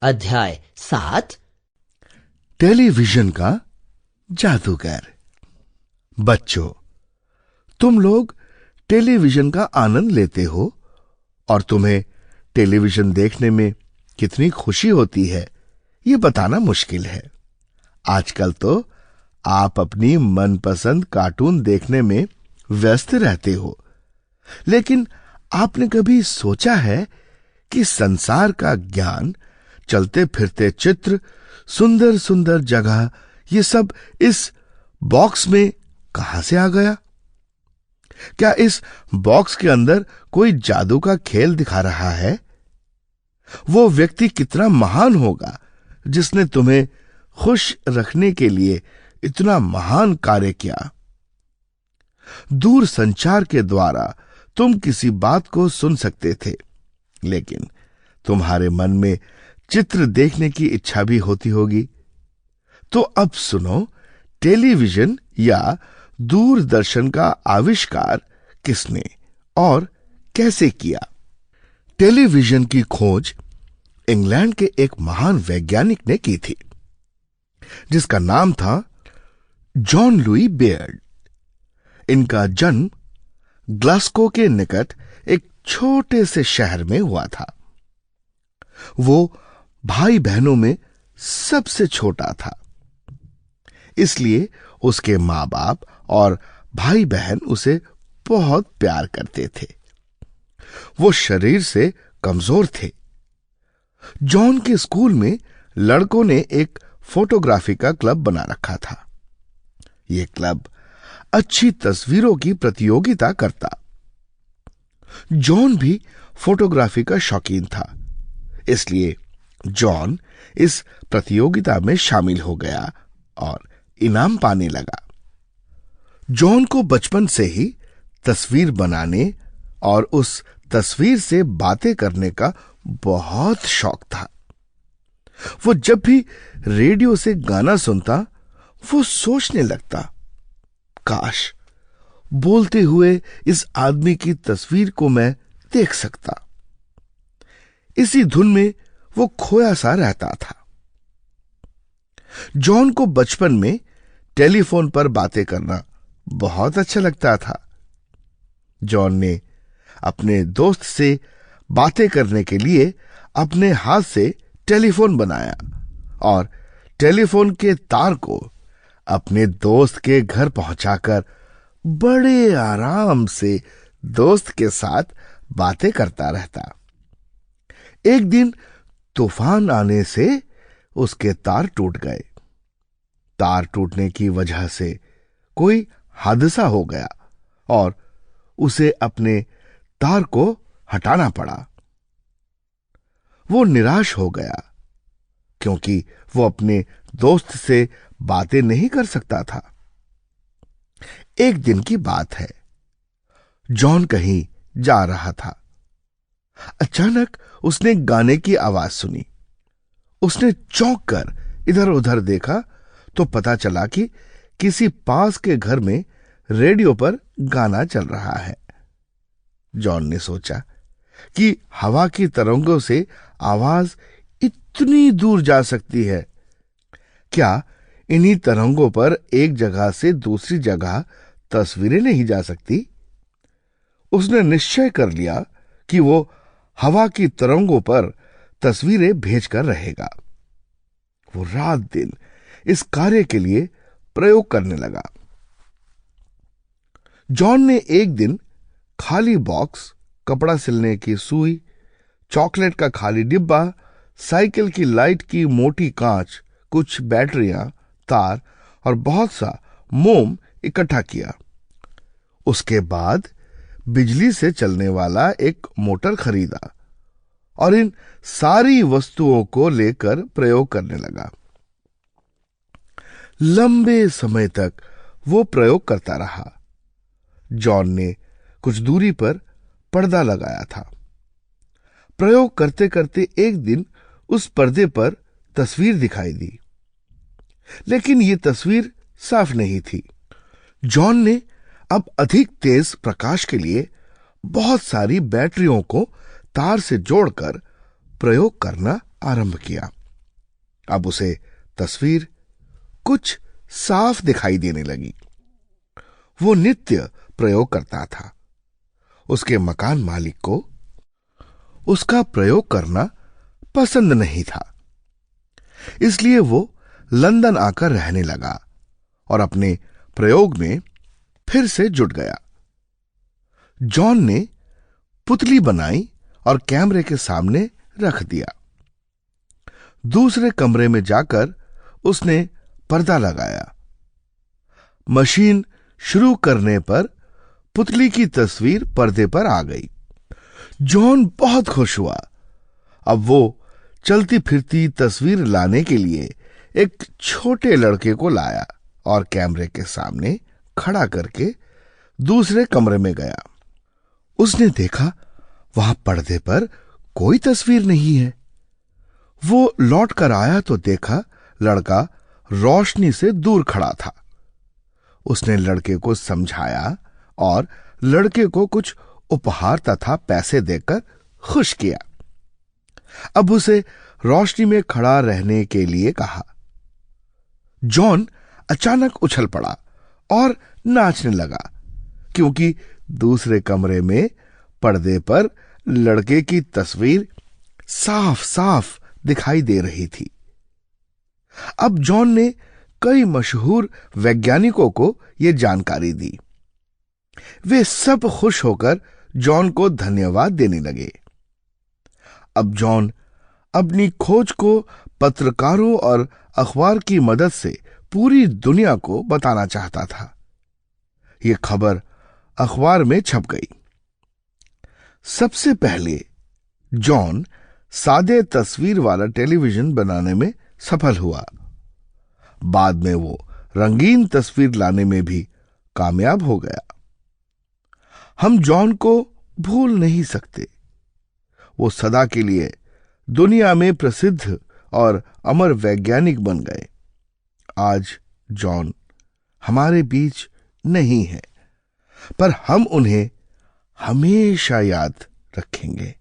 अध्याय 7। टेलीविजन का जादूगर। बच्चों, तुम लोग टेलीविजन का आनंद लेते हो और तुम्हें टेलीविजन देखने में कितनी खुशी होती है, ये बताना मुश्किल है। आजकल तो आप अपनी मनपसंद कार्टून देखने में व्यस्त रहते हो, लेकिन आपने कभी सोचा है कि संसार का ज्ञान, चलते फिरते चित्र, सुंदर सुंदर जगह, ये सब इस बॉक्स में कहां से आ गया? क्या इस बॉक्स के अंदर कोई जादू का खेल दिखा रहा है? वो व्यक्ति कितना महान होगा जिसने तुम्हें खुश रखने के लिए इतना महान कार्य किया। दूर संचार के द्वारा तुम किसी बात को सुन सकते थे, लेकिन तुम्हारे मन में चित्र देखने की इच्छा भी होती होगी। तो अब सुनो, टेलीविजन या दूरदर्शन का आविष्कार किसने और कैसे किया? टेलीविजन की खोज इंग्लैंड के एक महान वैज्ञानिक ने की थी, जिसका नाम था जॉन लुई बेयर्ड। इनका जन्म ग्लासगो के निकट एक छोटे से शहर में हुआ था। वो भाई बहनों में सबसे छोटा था, इसलिए उसके मां बाप और भाई बहन उसे बहुत प्यार करते थे। वो शरीर से कमजोर थे। जॉन के स्कूल में लड़कों ने एक फोटोग्राफी का क्लब बना रखा था। यह क्लब अच्छी तस्वीरों की प्रतियोगिता करता। जॉन भी फोटोग्राफी का शौकीन था, इसलिए जॉन इस प्रतियोगिता में शामिल हो गया और इनाम पाने लगा। जॉन को बचपन से ही तस्वीर बनाने और उस तस्वीर से बातें करने का बहुत शौक था। वो जब भी रेडियो से गाना सुनता, वो सोचने लगता, काश बोलते हुए इस आदमी की तस्वीर को मैं देख सकता। इसी धुन में वो खोया सा रहता था। जॉन को बचपन में टेलीफोन पर बातें करना बहुत अच्छा लगता था। जॉन ने अपने दोस्त से बातें करने के लिए अपने हाथ से टेलीफोन बनाया और टेलीफोन के तार को अपने दोस्त के घर पहुंचाकर बड़े आराम से दोस्त के साथ बातें करता रहता। एक दिन तूफान आने से उसके तार टूट गए। तार टूटने की वजह से कोई हादसा हो गया और उसे अपने तार को हटाना पड़ा। वो निराश हो गया, क्योंकि वो अपने दोस्त से बातें नहीं कर सकता था। एक दिन की बात है, जॉन कहीं जा रहा था। अचानक उसने गाने की आवाज सुनी। उसने चौंक कर इधर उधर देखा तो पता चला कि किसी पास के घर में रेडियो पर गाना चल रहा है। जॉन ने सोचा कि हवा की तरंगों से आवाज इतनी दूर जा सकती है। क्या इन्हीं तरंगों पर एक जगह से दूसरी जगह तस्वीरें नहीं जा सकती? उसने निश्चय कर लिया कि वो हवा की तरंगों पर तस्वीरें भेजकर रहेगा। वो रात दिन इस कार्य के लिए प्रयोग करने लगा। जॉन ने एक दिन खाली बॉक्स, कपड़ा सिलने की सुई, चॉकलेट का खाली डिब्बा, साइकिल की लाइट की मोटी कांच, कुछ बैटरियां, तार और बहुत सा मोम इकट्ठा किया। उसके बाद बिजली से चलने वाला एक मोटर खरीदा और इन सारी वस्तुओं को लेकर प्रयोग करने लगा। लंबे समय तक वो प्रयोग करता रहा। जॉन ने कुछ दूरी पर पर्दा लगाया था। प्रयोग करते करते एक दिन उस पर्दे पर तस्वीर दिखाई दी, लेकिन ये तस्वीर साफ नहीं थी। जॉन ने अब अधिक तेज प्रकाश के लिए बहुत सारी बैटरियों को तार से जोड़कर प्रयोग करना आरंभ किया। अब उसे तस्वीर कुछ साफ दिखाई देने लगी। वो नित्य प्रयोग करता था। उसके मकान मालिक को उसका प्रयोग करना पसंद नहीं था, इसलिए वो लंदन आकर रहने लगा और अपने प्रयोग में फिर से जुट गया। जॉन ने पुतली बनाई और कैमरे के सामने रख दिया। दूसरे कमरे में जाकर उसने पर्दा लगाया। मशीन शुरू करने पर पुतली की तस्वीर पर्दे पर आ गई। जॉन बहुत खुश हुआ। अब वो चलती फिरती तस्वीर लाने के लिए एक छोटे लड़के को लाया और कैमरे के सामने खड़ा करके दूसरे कमरे में गया। उसने देखा वहां पर्दे पर कोई तस्वीर नहीं है। वो लौट कर आया तो देखा लड़का रोशनी से दूर खड़ा था। उसने लड़के को समझाया और लड़के को कुछ उपहार तथा पैसे देकर खुश किया। अब उसे रोशनी में खड़ा रहने के लिए कहा। जॉन अचानक उछल पड़ा और नाचने लगा, क्योंकि दूसरे कमरे में पर्दे पर लड़के की तस्वीर साफ साफ दिखाई दे रही थी। अब जॉन ने कई मशहूर वैज्ञानिकों को यह जानकारी दी। वे सब खुश होकर जॉन को धन्यवाद देने लगे। अब जॉन अपनी खोज को पत्रकारों और अखबार की मदद से पूरी दुनिया को बताना चाहता था। यह खबर अखबार में छप गई। सबसे पहले जॉन सादे तस्वीर वाला टेलीविजन बनाने में सफल हुआ। बाद में वो रंगीन तस्वीर लाने में भी कामयाब हो गया। हम जॉन को भूल नहीं सकते। वो सदा के लिए दुनिया में प्रसिद्ध और अमर वैज्ञानिक बन गए। आज जॉन हमारे बीच नहीं है, पर हम उन्हें हमेशा याद रखेंगे।